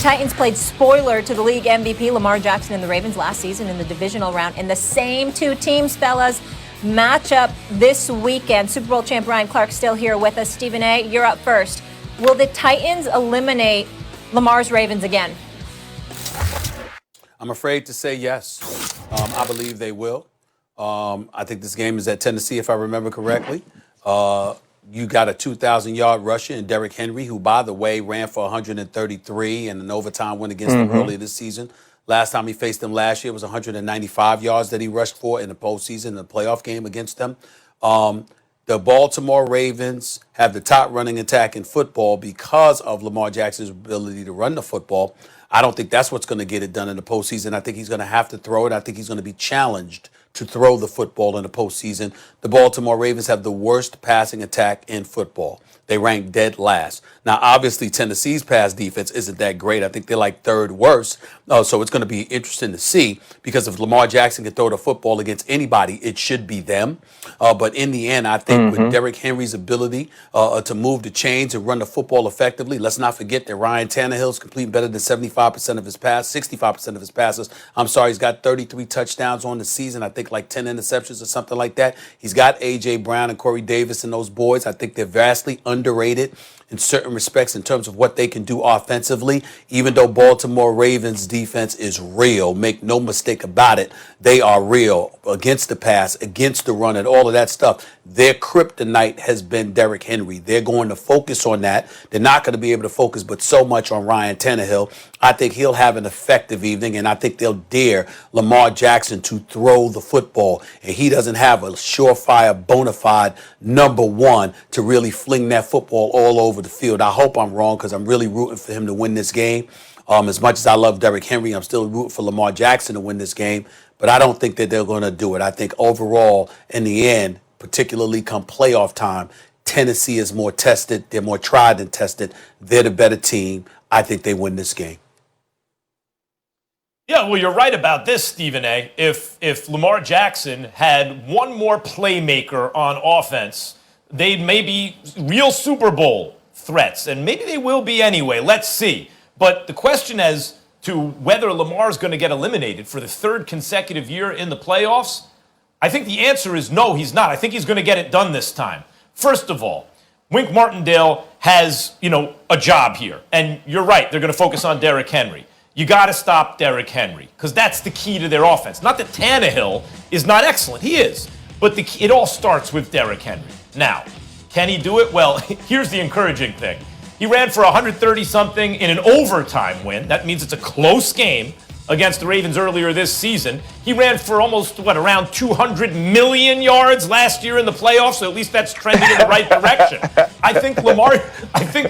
Titans played spoiler to the league MVP Lamar Jackson and the Ravens last season in the divisional round. And the same two teams, fellas, match up this weekend. Super Bowl champ Ryan Clark still here with us. Stephen A., you're up first. Will the Titans eliminate Lamar's Ravens again? I'm afraid to say yes. I believe they will. I think this game is at Tennessee, if I remember correctly. You got a 2,000-yard rusher in Derrick Henry, who, by the way, ran for 133 and an overtime win against them earlier this season. Last time he faced them last year was 195 yards that he rushed for in the postseason, in the playoff game against them. The Baltimore Ravens have the top running attack in football because of Lamar Jackson's ability to run the football. I don't think that's what's going to get it done in the postseason. I think he's going to have to throw it. I think he's going to be challenged to throw the football in the postseason. The Baltimore Ravens have the worst passing attack in football. They rank dead last. Now, obviously, Tennessee's pass defense isn't that great. I think they're like third worst. So it's going to be interesting to see, because if Lamar Jackson can throw the football against anybody, it should be them. But in the end, I think with Derrick Henry's ability to move the chains and run the football effectively, let's not forget that Ryan Tannehill's completing better than 65% of his passes, 65% of his passes. I'm sorry, he's got 33 touchdowns on the season. I think like 10 interceptions or something like that. He's got A.J. Brown and Corey Davis and those boys. I think they're vastly underrated in certain respects in terms of what they can do offensively. Even though Baltimore Ravens defense is real, make no mistake about it, they are real against the pass, against the run, and all of that stuff. Their kryptonite has been Derrick Henry. They're going to focus on that. They're not going to be able to focus but so much on Ryan Tannehill. I think he'll have an effective evening, and I think they'll dare Lamar Jackson to throw the football. And he doesn't have a surefire, bona fide number one to really fling that football all over the field. I hope I'm wrong, because I'm really rooting for him to win this game. As much as I love Derrick Henry, I'm still rooting for Lamar Jackson to win this game. But I don't think that they're going to do it. I think overall, in the end, particularly come playoff time, Tennessee is more tested. They're more tried and tested. They're the better team. I think they win this game. Yeah, well, you're right about this, Stephen A. If Lamar Jackson had one more playmaker on offense, they'd maybe real Super Bowl threats, and maybe they will be anyway. Let's see. But the question as to whether Lamar's going to get eliminated for the third consecutive year in the playoffs, I think the answer is no, he's not. I think he's going to get it done this time. First of all, Wink Martindale has, a job here. And you're right, they're going to focus on Derrick Henry. You got to stop Derrick Henry, because that's the key to their offense. Not that Tannehill is not excellent. He is. But it all starts with Derrick Henry. Now, can he do it? Well, here's the encouraging thing. He ran for 130-something in an overtime win. That means it's a close game against the Ravens earlier this season. He ran for almost, around 200 million yards last year in the playoffs, so at least that's trending in the right direction. I think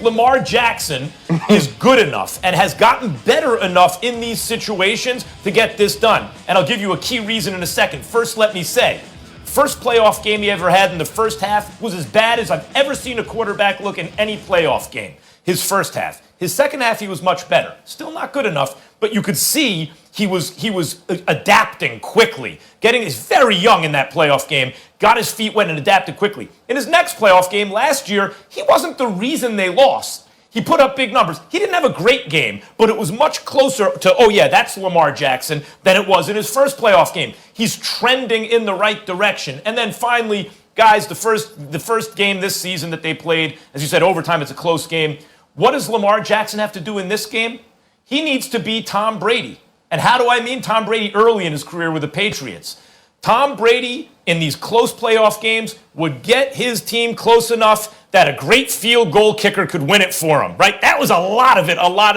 Lamar Jackson is good enough and has gotten better enough in these situations to get this done. And I'll give you a key reason in a second. First, let me say, first playoff game he ever had in the first half was as bad as I've ever seen a quarterback look in any playoff game. His first half. His second half, he was much better. Still not good enough, but you could see he was adapting quickly. He's very young in that playoff game, got his feet wet and adapted quickly. In his next playoff game last year, he wasn't the reason they lost. He put up big numbers. He didn't have a great game, but it was much closer to, oh yeah, that's Lamar Jackson, than it was in his first playoff game. He's trending in the right direction. And then finally, guys, the first game this season that they played, as you said, overtime, it's a close game. What does Lamar Jackson have to do in this game? He needs to be Tom Brady. And how do I mean Tom Brady early in his career with the Patriots? Tom Brady, in these close playoff games, would get his team close enough that a great field goal kicker could win it for him, right? That was a lot of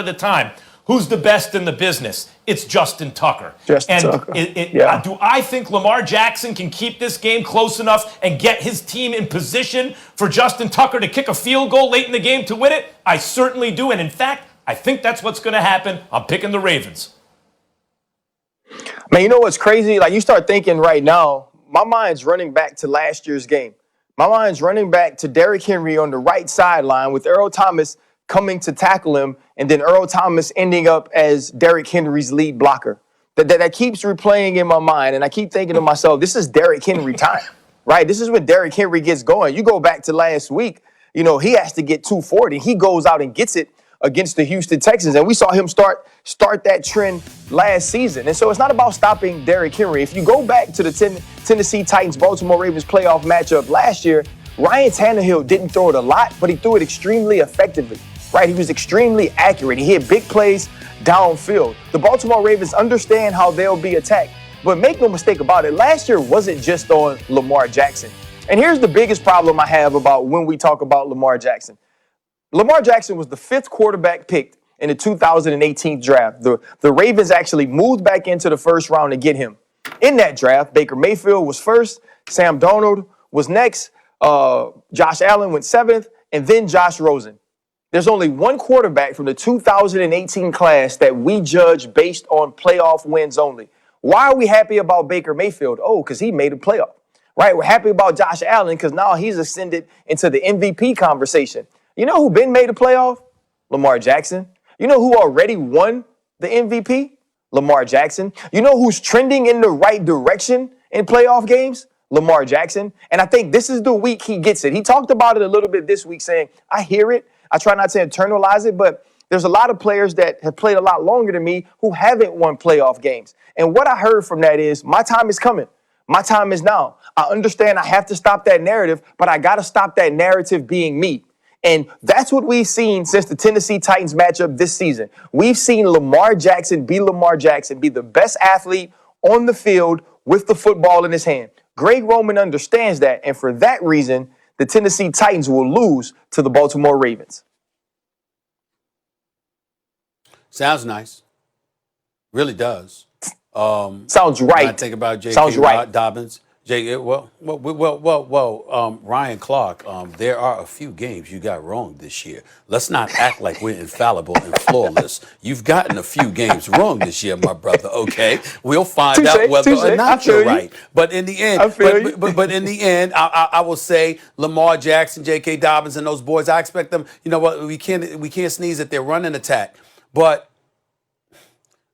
the time. Who's the best in the business? It's Justin Tucker. Do I think Lamar Jackson can keep this game close enough and get his team in position for Justin Tucker to kick a field goal late in the game to win it? I certainly do. And in fact, I think that's what's going to happen. I'm picking the Ravens. Man, you know what's crazy? Like, you start thinking right now, my mind's running back to last year's game. My mind's running back to Derrick Henry on the right sideline with Earl Thomas coming to tackle him, and then Earl Thomas ending up as Derrick Henry's lead blocker. That keeps replaying in my mind, and I keep thinking to myself, this is Derrick Henry time, right? This is when Derrick Henry gets going. You go back to last week, he has to get 240. He goes out and gets it against the Houston Texans. And we saw him start that trend last season. And so it's not about stopping Derrick Henry. If you go back to the Tennessee Titans-Baltimore Ravens playoff matchup last year, Ryan Tannehill didn't throw it a lot, but he threw it extremely effectively, right? He was extremely accurate. He hit big plays downfield. The Baltimore Ravens understand how they'll be attacked. But make no mistake about it, last year wasn't just on Lamar Jackson. And here's the biggest problem I have about when we talk about Lamar Jackson. Lamar Jackson was the 5th quarterback picked in the 2018 draft. The Ravens actually moved back into the first round to get him. In that draft, Baker Mayfield was first, Sam Darnold was next, Josh Allen went 7th, and then Josh Rosen. There's only one quarterback from the 2018 class that we judge based on playoff wins only. Why are we happy about Baker Mayfield? Oh, because he made a playoff. Right, we're happy about Josh Allen because now he's ascended into the MVP conversation. You know who been made a playoff? Lamar Jackson. You know who already won the MVP? Lamar Jackson. You know who's trending in the right direction in playoff games? Lamar Jackson. And I think this is the week he gets it. He talked about it a little bit this week saying, I hear it. I try not to internalize it, but there's a lot of players that have played a lot longer than me who haven't won playoff games. And what I heard from that is my time is coming. My time is now. I understand I have to stop that narrative, but I got to stop that narrative being me. And that's what we've seen since the Tennessee Titans matchup this season. We've seen Lamar Jackson, be the best athlete on the field with the football in his hand. Greg Roman understands that, and for that reason, the Tennessee Titans will lose to the Baltimore Ravens. Sounds nice. Really does. Sounds right. I think about J.K. Sounds right. Dobbins. Ryan Clark, there are a few games you got wrong this year. Let's not act like we're infallible and flawless. You've gotten a few games wrong this year, my brother, okay? We'll find out whether or not you're right. But in the end, but in the end, I will say Lamar Jackson, J.K. Dobbins, and those boys, I expect them, you know what, we can't sneeze at their running attack. But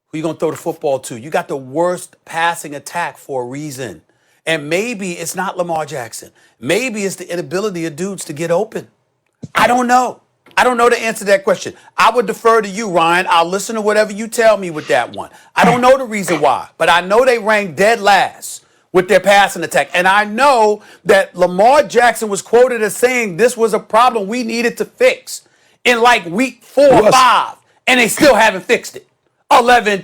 who you going to throw the football to? You got the worst passing attack for a reason. And maybe it's not Lamar Jackson. Maybe it's the inability of dudes to get open. I don't know. I don't know the answer to that question. I would defer to you, Ryan. I'll listen to whatever you tell me with that one. I don't know the reason why, but I know they ranked dead last with their passing attack. And I know that Lamar Jackson was quoted as saying this was a problem we needed to fix in like week 4 or 5, and they still haven't fixed it. 11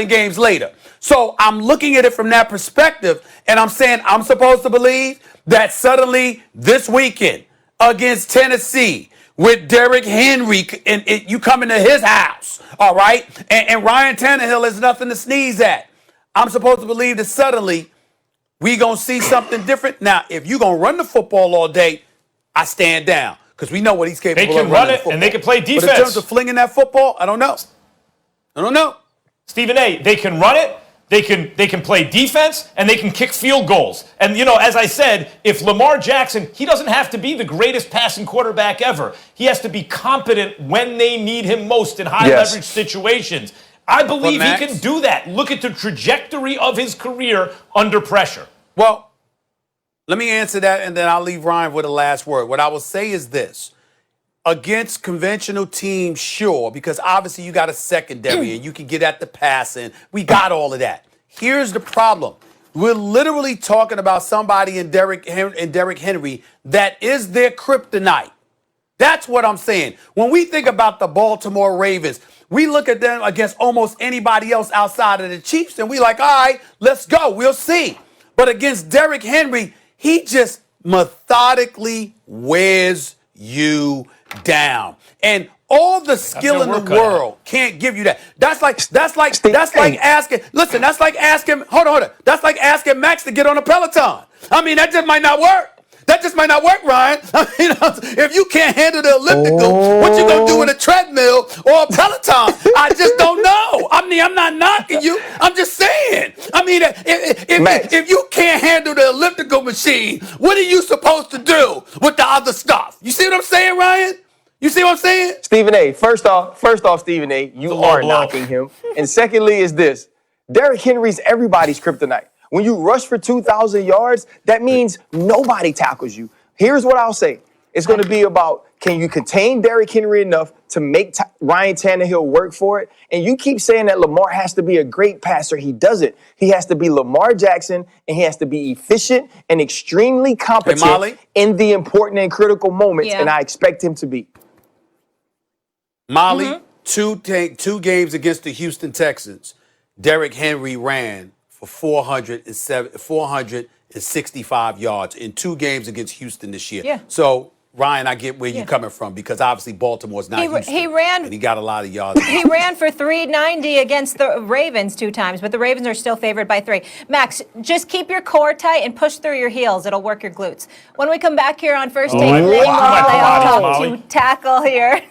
games later. So I'm looking at it from that perspective, and I'm saying I'm supposed to believe that suddenly this weekend against Tennessee with Derrick Henry, and you come into his house, all right, and Ryan Tannehill is nothing to sneeze at. I'm supposed to believe that suddenly we going to see something different. Now, if you're going to run the football all day, I stand down because we know what he's capable of running. They can run it, and they can play defense. But in terms of flinging that football, I don't know. Stephen A., they can run it, they can play defense, and they can kick field goals. And, you know, as I said, if Lamar Jackson, he doesn't have to be the greatest passing quarterback ever. He has to be competent when they need him most in high-leverage situations. I believe he can do that. Look at the trajectory of his career under pressure. Well, let me answer that, and then I'll leave Ryan with a last word. What I will say is this. Against conventional teams, sure, because obviously you got a secondary and you can get at the passing. We got all of that. Here's the problem. We're literally talking about somebody in Derrick Henry that is their kryptonite. That's what I'm saying. When we think about the Baltimore Ravens, we look at them against almost anybody else outside of the Chiefs, and we like, all right, let's go. We'll see. But against Derrick Henry, he just methodically wears you down. And all the skill in the world can't give you that. That's like asking, listen, that's like asking, hold on. That's like asking Max to get on a Peloton. I mean, that just might not work. That just might not work, Ryan. I mean, if you can't handle the elliptical, what you gonna do with a treadmill or a Peloton? I just don't know. I mean, I'm not knocking you. I'm just saying. I mean, if you can't handle the elliptical machine, what are you supposed to do with the other stuff? You see what I'm saying, Ryan? You see what I'm saying? Stephen A., first off, Stephen A., you are knocking him. And secondly is this. Derrick Henry's everybody's kryptonite. When you rush for 2,000 yards, that means nobody tackles you. Here's what I'll say. It's going to be about Can you contain Derrick Henry enough to make Ryan Tannehill work for it? And you keep saying that Lamar has to be a great passer. He doesn't. He has to be Lamar Jackson, and he has to be efficient and extremely competent in the important and critical moments, and I expect him to be. Molly, two games against the Houston Texans, Derrick Henry ran for 465 yards in 2 games against Houston this year. Yeah. So, Ryan, I get where you're coming from because obviously Baltimore's not Houston. He ran. And he got a lot of yards. He ran for 390 against the Ravens 2 times, but the Ravens are still favored by 3. Max, just keep your core tight and push through your heels. It'll work your glutes. When we come back here on First Take, my Laying Pilates, off Molly. to tackle here.